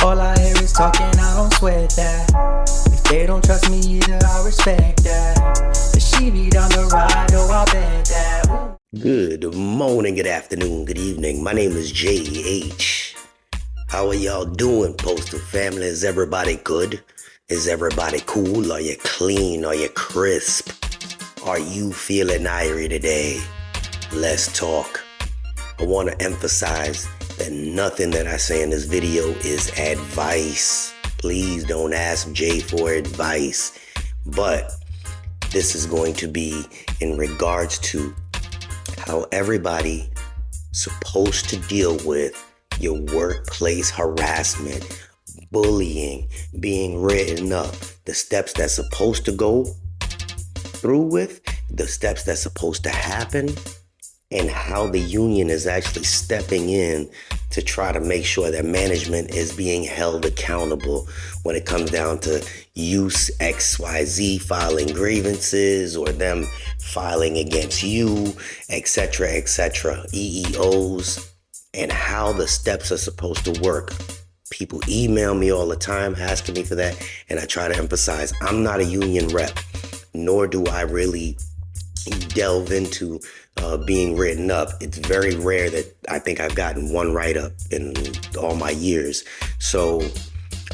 All I hear is talking, I don't sweat that. If they don't trust me either, I respect that. But she be down the ride, oh, I bet that. Good morning, good afternoon, good evening. My name is JH. How are y'all doing, Postal family? Is everybody good? Is everybody cool? Are you clean? Are you crisp? Are you feeling irie today? Let's talk. I want to emphasize that nothing that I say in this video is advice. Please don't ask Jay for advice. But this is going to be in regards to how everybody supposed to deal with your workplace harassment, bullying, being written up, the steps that's supposed to go through with, the steps that's supposed to happen, and how the union is actually stepping in to try to make sure that management is being held accountable when it comes down to use XYZ filing grievances or them filing against you, etc., EEOs, and how the steps are supposed to work. People email me all the time asking me for that, and I try to emphasize I'm not a union rep, nor do I really delve into being written up. It's very rare that I think I've gotten one write-up in all my years. So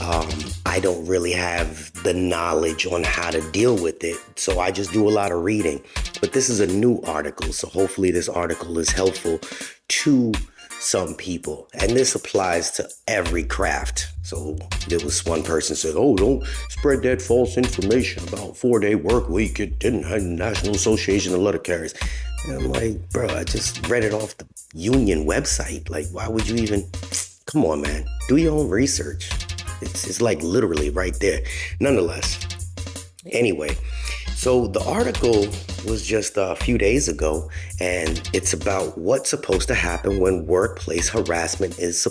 I don't really have the knowledge on how to deal with it. So I just do a lot of reading. But this is a new article, so hopefully this article is helpful to some people. And this applies to every craft. So there was one person said, oh, don't spread that false information about 4-day work week. It didn't have National Association of Letter Carriers. And I'm like, bro, I just read it off the union website. Like, why would you even, come on, man, do your own research. It's like literally right there. Nonetheless, anyway, so the article was just a few days ago, and it's about what's supposed to happen when workplace harassment is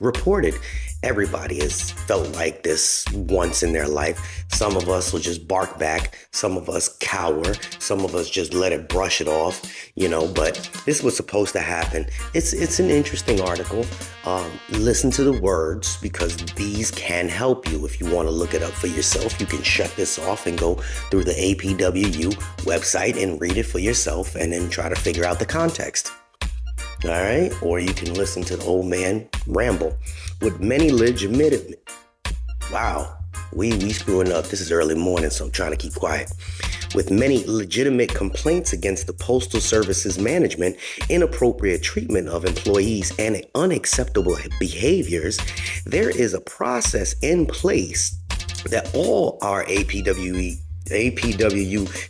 reported. Everybody has felt like this once in their life. Some of us will just bark back. Some of us cower. Some of us just let it brush it off, but this was supposed to happen. It's an interesting article. Listen to the words, because these can help you. If you want to look it up for yourself, you can shut this off and go through the APWU website and read it for yourself and then try to figure out the context. All right. Or you can listen to the old man ramble. With many legitimate, wow, we screwing up. This is early morning, so I'm trying to keep quiet. With many legitimate complaints against the Postal Service's management, inappropriate treatment of employees, and unacceptable behaviors, there is a process in place that all our APWU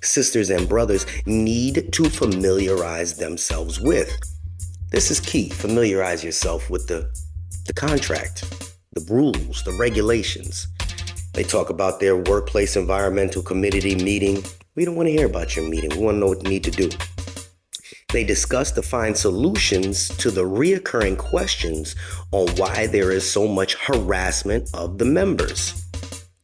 sisters and brothers need to familiarize themselves with. This is key. Familiarize yourself with the contract, the rules, the regulations. They talk about their workplace environmental committee meeting. We don't want to hear about your meeting. We want to know what you need to do. They discuss to find solutions to the reoccurring questions on why there is so much harassment of the members.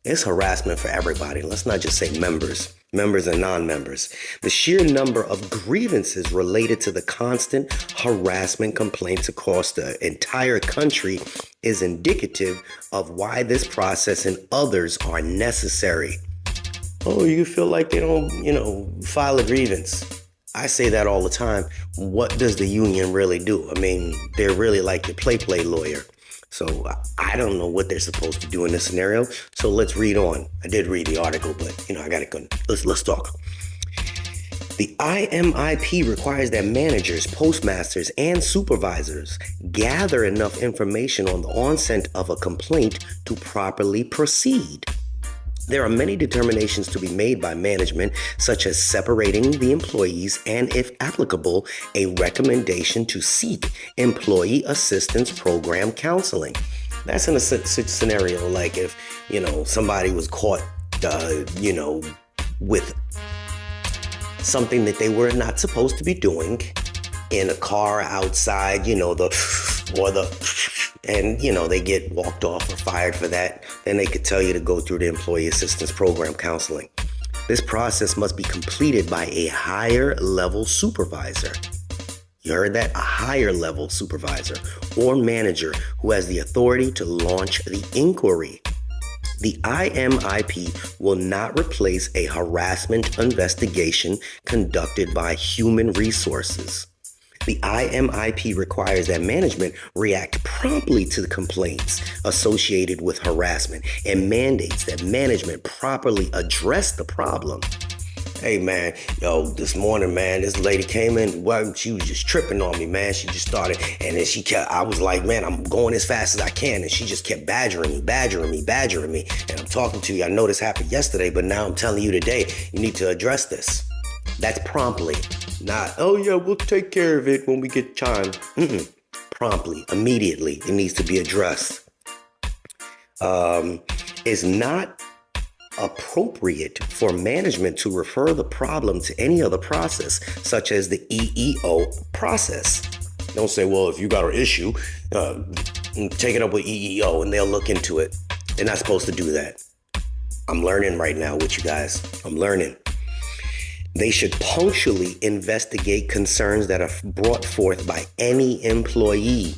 It's harassment for everybody. Let's not just say members and non-members. The sheer number of grievances related to the constant harassment complaints across the entire country is indicative of why this process and others are necessary. Oh, you feel like they don't, file a grievance. I say that all the time. What does the union really do? I mean, they're really like your play lawyer. So I don't know what they're supposed to do in this scenario. So let's read on. I did read the article, but I got to go. Let's talk. The IMIP requires that managers, postmasters, and supervisors gather enough information on the onset of a complaint to properly proceed. There are many determinations to be made by management, such as separating the employees and, if applicable, a recommendation to seek employee assistance program counseling. That's in a scenario like if, somebody was caught, with something that they were not supposed to be doing in a car outside, and they get walked off or fired for that, then they could tell you to go through the employee assistance program counseling. This process must be completed by a higher level supervisor. You heard that? A higher level supervisor or manager who has the authority to launch the inquiry. The IMIP will not replace a harassment investigation conducted by human resources. The IMIP requires that management react promptly to the complaints associated with harassment and mandates that management properly address the problem. Hey man, this morning, man, this lady came in, she was just tripping on me, man. She just started, and then I was like, man, I'm going as fast as I can, and she just kept badgering me. And I'm talking to you, I know this happened yesterday, but now I'm telling you today, you need to address this. That's promptly, not, oh yeah, we'll take care of it when we get time. Promptly, immediately, it needs to be addressed. It's not appropriate for management to refer the problem to any other process, such as the EEO process. Don't say, well, if you got an issue, take it up with EEO and they'll look into it. They're not supposed to do that. I'm learning right now with you guys. I'm learning. They should punctually investigate concerns that are brought forth by any employee.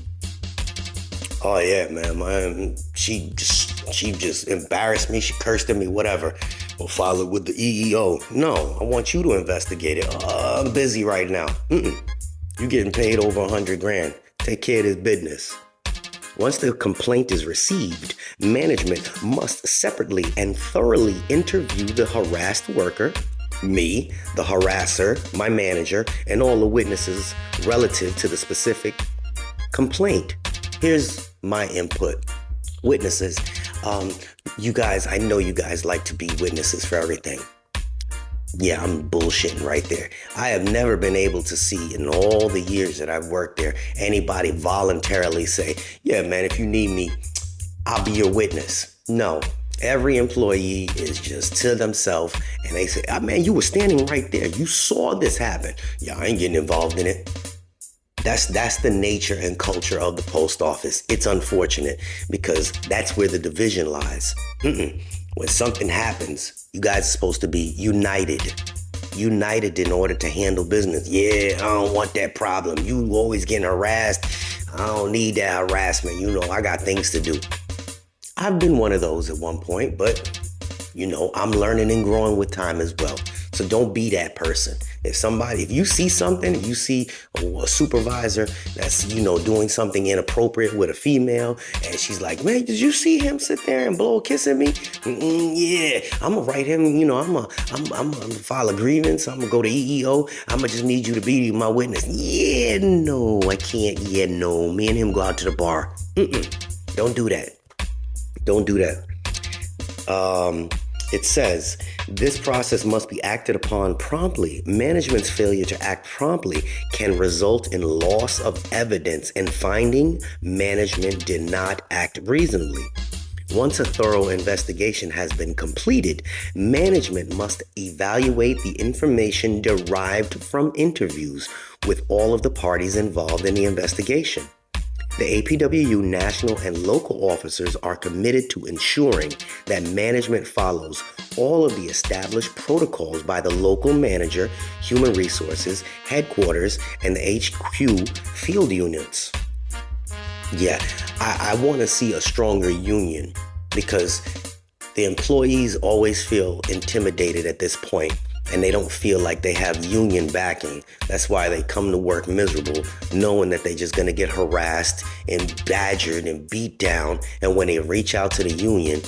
Oh yeah, man, she just embarrassed me. She cursed at me, whatever. We'll file it with the EEO. No, I want you to investigate it. I'm busy right now. You getting paid over $100,000. Take care of this business. Once the complaint is received, management must separately and thoroughly interview the harassed worker, me, the harasser, my manager, and all the witnesses relative to the specific complaint. Here's my input. Witnesses, you guys, I know you guys like to be witnesses for everything. Yeah, I'm bullshitting right there. I have never been able to see in all the years that I've worked there, anybody voluntarily say, yeah, man, if you need me, I'll be your witness. No, every employee is just to themselves and they say, oh, man, you were standing right there. You saw this happen. Yeah, I ain't getting involved in it. That's the nature and culture of the post office. It's unfortunate because that's where the division lies. When something happens, you guys are supposed to be united in order to handle business. Yeah, I don't want that problem. You always getting harassed. I don't need that harassment. I got things to do. I've been one of those at one point, but I'm learning and growing with time as well. So don't be that person. If you see something, you see a supervisor that's, doing something inappropriate with a female, and she's like, man, did you see him sit there and blow a kiss at me? Yeah, I'm gonna write him, I'm gonna file a grievance. I'm gonna go to EEO. I'm gonna just need you to be my witness. Yeah, no, I can't. Yeah, no, me and him go out to the bar. Don't do that. Don't do that. It says, this process must be acted upon promptly. Management's failure to act promptly can result in loss of evidence and finding management did not act reasonably. Once a thorough investigation has been completed, management must evaluate the information derived from interviews with all of the parties involved in the investigation. The APWU national and local officers are committed to ensuring that management follows all of the established protocols by the local manager, human resources, headquarters, and the HQ field units. Yeah, I want to see a stronger union because the employees always feel intimidated at this point. And they don't feel like they have union backing. That's why they come to work miserable, knowing that they're just going to get harassed and badgered and beat down. And when they reach out to the union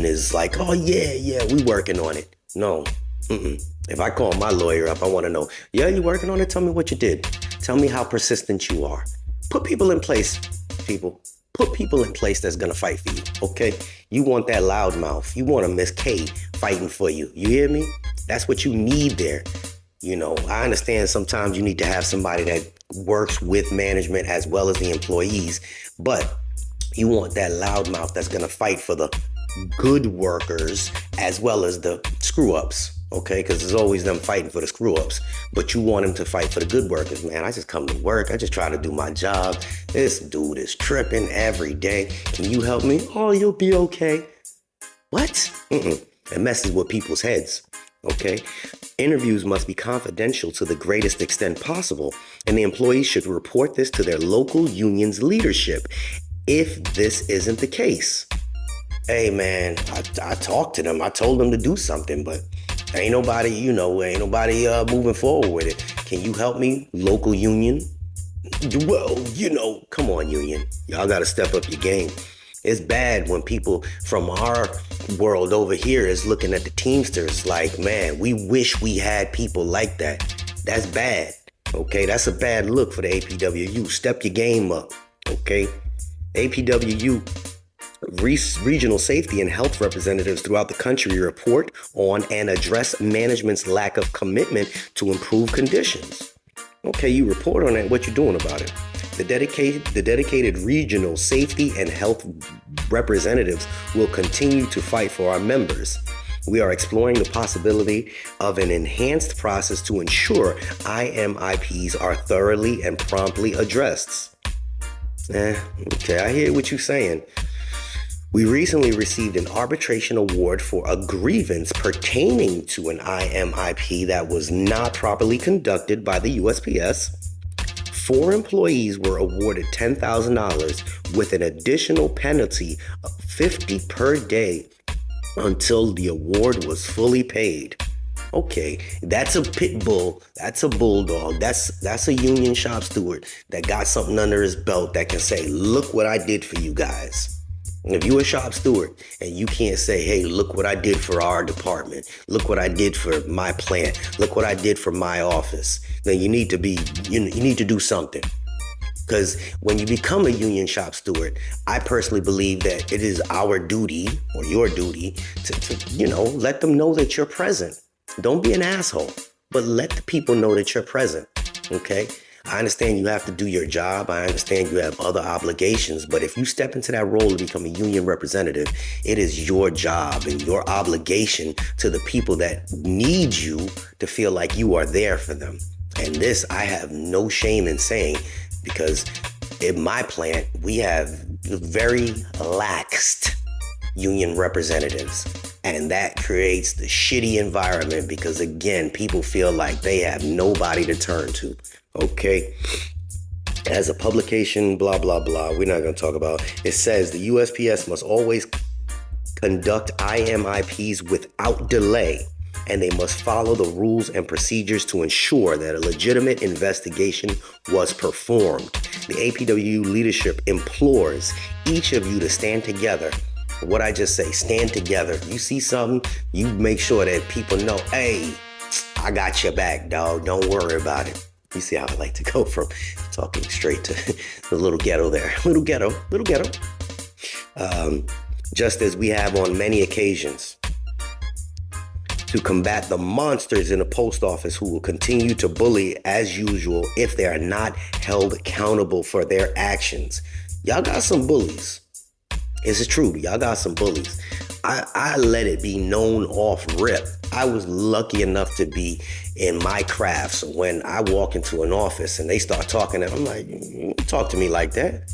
is like, oh, yeah, we working on it. No. If I call my lawyer up, I want to know, yeah, you working on it? Tell me what you did. Tell me how persistent you are. Put people in place, people. Put people in place that's going to fight for you, okay? You want that loudmouth. You want a Miss K fighting for you. You hear me? That's what you need there. I understand sometimes you need to have somebody that works with management as well as the employees, but you want that loudmouth that's going to fight for the good workers as well as the screw-ups, okay? Because there's always them fighting for the screw-ups, but you want them to fight for the good workers. Man, I just come to work. I just try to do my job. This dude is tripping every day. Can you help me? Oh, you'll be okay. What? It messes with people's heads. Okay. Interviews must be confidential to the greatest extent possible, and the employees should report this to their local union's leadership. If this isn't the case, hey man, I talked to them. I told them to do something, but ain't nobody moving forward with it. Can you help me, local union? Well, come on, union. Y'all got to step up your game. It's bad when people from our world over here is looking at the Teamsters like, man, we wish we had people like that. That's bad, okay? That's a bad look for the APWU. Step your game up, okay? APWU regional safety and health representatives throughout the country report on and address management's lack of commitment to improve conditions. Okay, you report on that. What you doing about it? The dedicated regional safety and health representatives will continue to fight for our members. We are exploring the possibility of an enhanced process to ensure IMIPs are thoroughly and promptly addressed. Okay, I hear what you're saying. We recently received an arbitration award for a grievance pertaining to an IMIP that was not properly conducted by the USPS. 4 employees were awarded $10,000 with an additional penalty of $50 per day until the award was fully paid. Okay, that's a pit bull. That's a bulldog. That's a union shop steward that got something under his belt that can say, look what I did for you guys. And if you're a shop steward and you can't say, hey, look what I did for our department, look what I did for my plant, look what I did for my office, then you need to do something. Because when you become a union shop steward, I personally believe that it is our duty or your duty to let them know that you're present. Don't be an asshole, but let the people know that you're present, okay? I understand you have to do your job. I understand you have other obligations. But if you step into that role to become a union representative, it is your job and your obligation to the people that need you to feel like you are there for them. And this I have no shame in saying, because in my plant, we have very laxed union representatives. And that creates the shitty environment because, again, people feel like they have nobody to turn to. Okay, as a publication, blah, blah, blah, we're not going to talk about. It says the USPS must always conduct IMIPs without delay, and they must follow the rules and procedures to ensure that a legitimate investigation was performed. The APWU leadership implores each of you to stand together. What I just say, stand together. You see something, you make sure that people know, hey, I got your back, dog. Don't worry about it. You see how I like to go from talking straight to the little ghetto there. Little ghetto. Just as we have on many occasions to combat the monsters in the post office who will continue to bully as usual if they are not held accountable for their actions. Y'all got some bullies. It's true. Y'all got some bullies. I let it be known off rip. I was lucky enough to be in my craft. So when I walk into an office and they start talking, I'm like, you talk to me like that?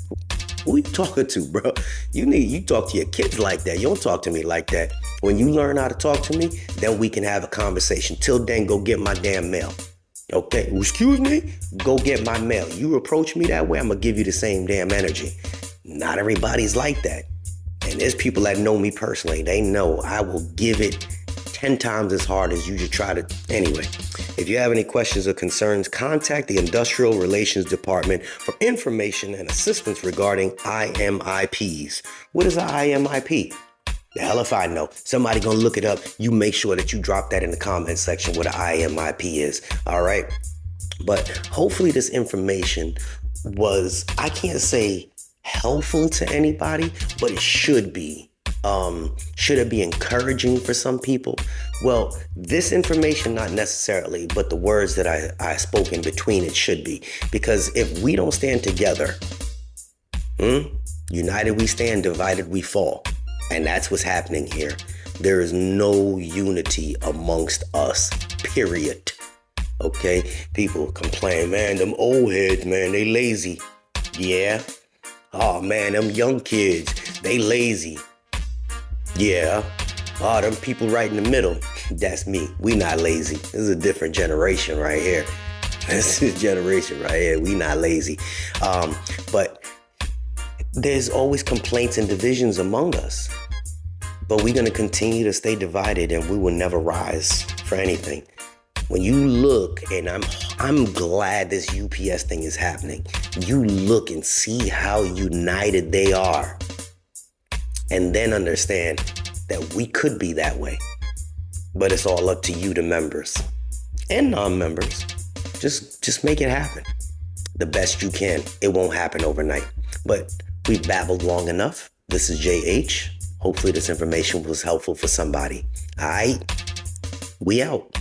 Who you talking to, bro? You talk to your kids like that. You don't talk to me like that. When you learn how to talk to me, then we can have a conversation. Till then, go get my damn mail. Okay, excuse me? Go get my mail. You approach me that way, I'm gonna give you the same damn energy. Not everybody's like that. And there's people that know me personally. They know I will give it 10 times as hard as you should try to. Anyway, if you have any questions or concerns, contact the Industrial Relations Department for information and assistance regarding IMIPs. What is an IMIP? The hell if I know. Somebody gonna look it up. You make sure that you drop that in the comment section what an IMIP is. All right. But hopefully this information was, I can't say helpful to anybody, but it should be. Should it be encouraging for some people? Well, this information, not necessarily, but the words that I spoke in between it should be. Because if we don't stand together, united we stand, divided we fall. And that's what's happening here. There is no unity amongst us, period. Okay? People complain, man, them old heads, man, they lazy. Yeah. Oh, man, them young kids, they lazy. Yeah. Oh, them people right in the middle. That's me. We not lazy. This is a different generation right here. This is generation right here. We not lazy. But there's always complaints and divisions among us. But we're going to continue to stay divided, and we will never rise for anything. When you look, and I'm glad this UPS thing is happening. You look and see how united they are, and then understand that we could be that way. But it's all up to you, the members and non-members. Just make it happen the best you can. It won't happen overnight, but we've babbled long enough. This is JH. Hopefully this information was helpful for somebody. All right, we out.